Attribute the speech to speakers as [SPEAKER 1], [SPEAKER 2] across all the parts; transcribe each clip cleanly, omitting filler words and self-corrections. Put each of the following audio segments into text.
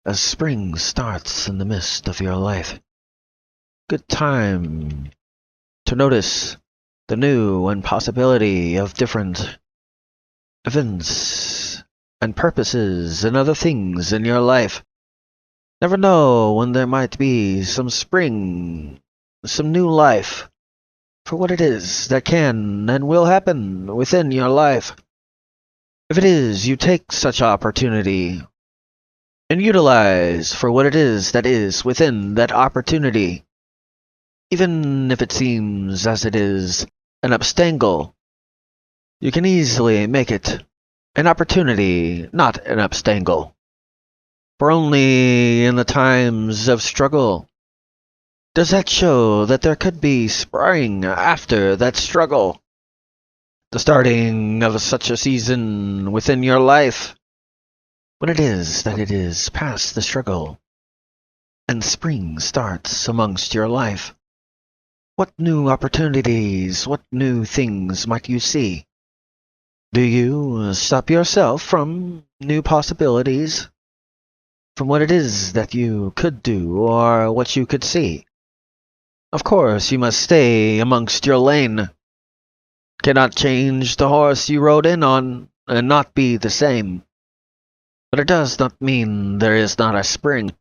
[SPEAKER 1] as spring starts in the midst of your life. Good time to notice the new and possibility of different events and purposes and other things in your life. Never know when there might be some spring, some new life for what it is that can and will happen within your life. If it is, you take such opportunity and utilize for what it is that is within that opportunity. Even if it seems as it is an obstacle, you can easily make it an opportunity, not an obstacle. For only in the times of struggle does that show that there could be spring after that struggle. The starting of such a season within your life, when it is that it is past the struggle, and spring starts amongst your life. What new opportunities, what new things might you see? Do you stop yourself from new possibilities? From what it is that you could do or what you could see? Of course, you must stay amongst your lane. Cannot change the horse you rode in on and not be the same. But it does not mean there is not a spring.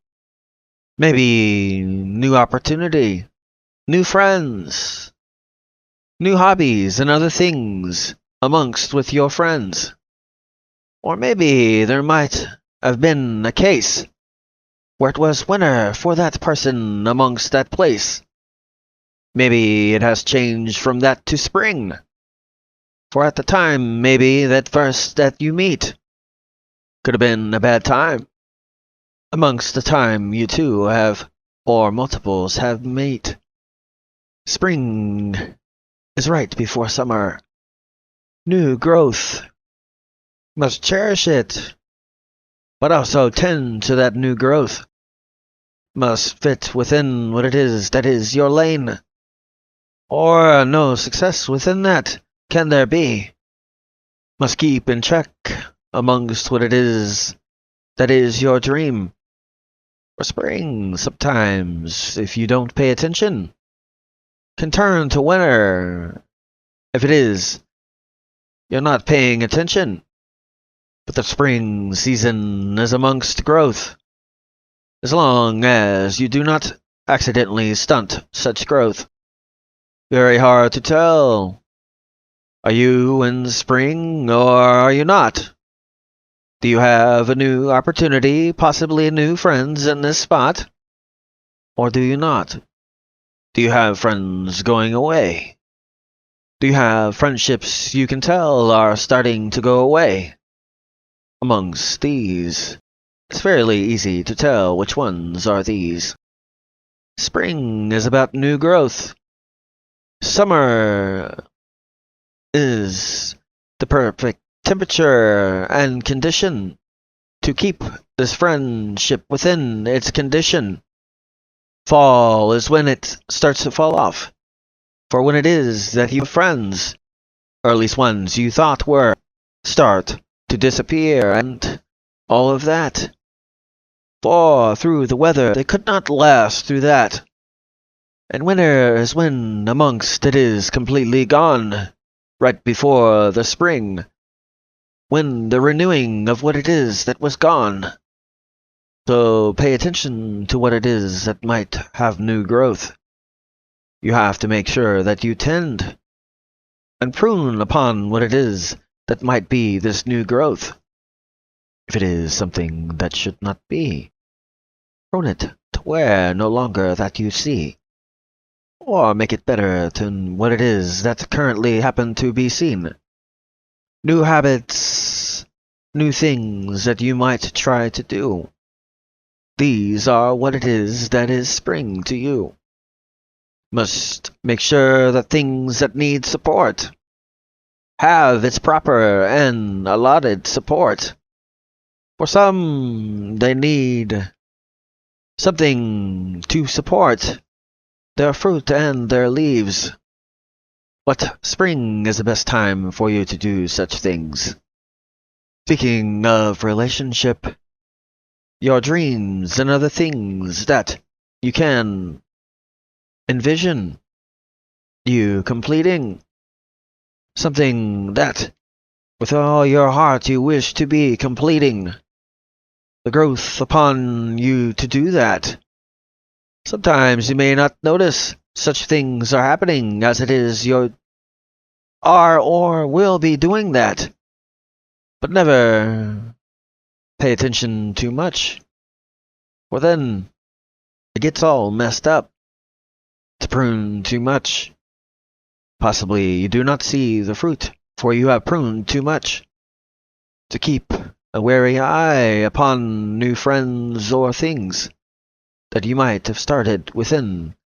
[SPEAKER 1] Maybe new opportunity, new friends, new hobbies and other things amongst with your friends. Or maybe there might have been a case where it was winter for that person amongst that place. Maybe it has changed from that to spring. For at the time, maybe, that first that you meet could have been a bad time. Amongst the time you two have, or multiples have met. Spring is right before summer. New growth. Must cherish it, but also tend to that new growth. Must fit within what it is that is your lane. Or no success within that can there be. Must keep in check amongst what it is that is your dream. For spring, sometimes, if you don't pay attention, can turn to winter. If it is, you're not paying attention. But the spring season is amongst growth. As long as you do not accidentally stunt such growth. Very hard to tell. Are you in spring or are you not? Do you have a new opportunity, possibly new friends in this spot? Or do you not? Do you have friends going away? Do you have friendships you can tell are starting to go away? Amongst these, it's fairly easy to tell which ones are these. Spring is about new growth. Summer is the perfect temperature and condition to keep this friendship within its condition. Fall is when it starts to fall off. For when it is that you have friends, or at least ones you thought were, start to disappear and all of that. For through the weather they could not last through that. And winter is when amongst it is completely gone, right before the spring, when the renewing of what it is that was gone. So pay attention to what it is that might have new growth. You have to make sure that you tend and prune upon what it is that might be this new growth. If it is something that should not be, prune it to where no longer that you see. Or make it better than what it is that currently happen to be seen. New habits, new things that you might try to do. These are what it is that is spring to you. Must make sure that things that need support have its proper and allotted support. For some, they need something to support their fruit and their leaves. But spring is the best time for you to do such things. Speaking of relationship, your dreams and other things that you can envision you completing. Something that, with all your heart, you wish to be completing. The growth upon you to do that. Sometimes you may not notice such things are happening as it is you are or will be doing that. But never pay attention too much, for then it gets all messed up. To prune too much, possibly you do not see the fruit, for you have pruned too much. To keep a wary eye upon new friends or things that you might have started within